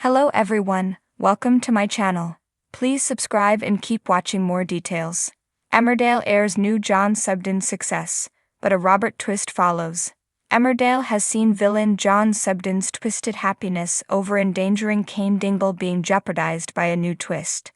Hello everyone, welcome to my channel. Please subscribe and keep watching more details. Emmerdale airs new John Sugden success, but a Robert twist follows. Emmerdale has seen villain John Sugden's twisted happiness over endangering Cain Dingle being jeopardized by a new twist.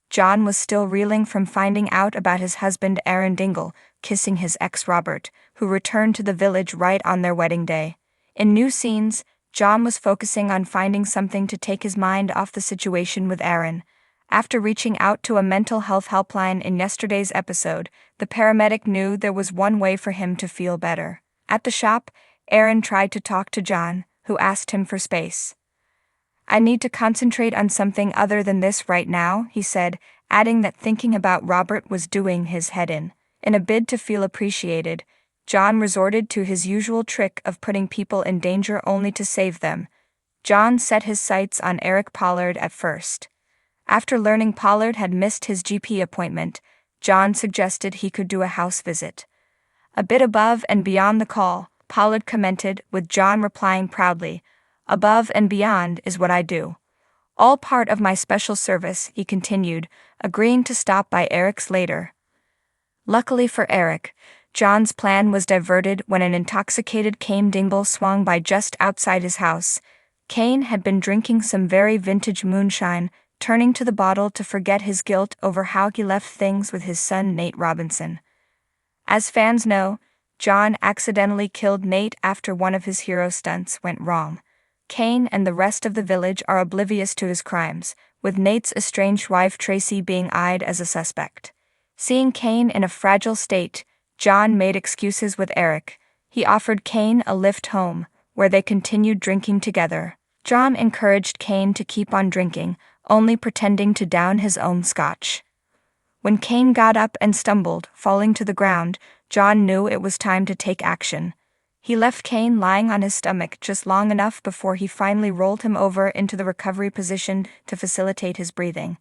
John was still reeling from finding out about his husband Aaron Dingle kissing his ex Robert, who returned to the village right on their wedding day. In new scenes, John was focusing on finding something to take his mind off the situation with Aaron. After reaching out to a mental health helpline in yesterday's episode, the paramedic knew there was one way for him to feel better. At the shop, Aaron tried to talk to John, who asked him for space. "I need to concentrate on something other than this right now," he said, adding that thinking about Robert was doing his head in. In a bid to feel appreciated, John resorted to his usual trick of putting people in danger only to save them. John set his sights on Eric Pollard at first. After learning Pollard had missed his GP appointment, John suggested he could do a house visit. A bit above and beyond the call, Pollard commented, with John replying proudly, "Above and beyond is what I do. All part of my special service," he continued, agreeing to stop by Eric's later. Luckily for Eric, John's plan was diverted when an intoxicated Cain Dingle swung by just outside his house. Cain had been drinking some very vintage moonshine, turning to the bottle to forget his guilt over how he left things with his son Nate Robinson. As fans know, John accidentally killed Nate after one of his hero stunts went wrong. Cain and the rest of the village are oblivious to his crimes, with Nate's estranged wife Tracy being eyed as a suspect. Seeing Cain in a fragile state, John made excuses with Eric. He offered Cain a lift home, where they continued drinking together. John encouraged Cain to keep on drinking, only pretending to down his own scotch. When Cain got up and stumbled, falling to the ground, John knew it was time to take action. He left Cain lying on his stomach just long enough before he finally rolled him over into the recovery position to facilitate his breathing.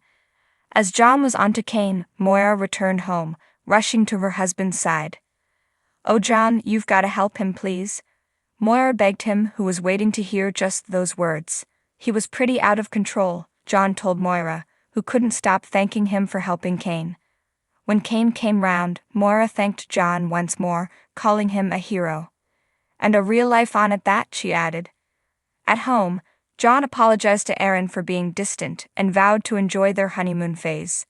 As John was onto Cain, Moira returned home, rushing to her husband's side. "Oh John, you've got to help him please," Moira begged him, who was waiting to hear just those words. "He was pretty out of control," John told Moira, who couldn't stop thanking him for helping Cain. When Cain came round, Moira thanked John once more, calling him a hero. "And a real life on at that," she added. At home, John apologized to Aaron for being distant and vowed to enjoy their honeymoon phase.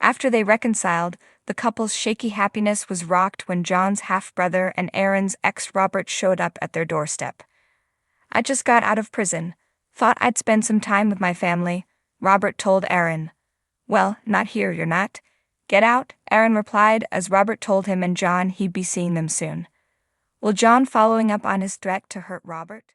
After they reconciled, the couple's shaky happiness was rocked when John's half-brother and Aaron's ex Robert showed up at their doorstep. "I just got out of prison. Thought I'd spend some time with my family," Robert told Aaron. "Well, not here, you're not. Get out," Aaron replied as Robert told him and John he'd be seeing them soon. Will John following up on his threat to hurt Robert?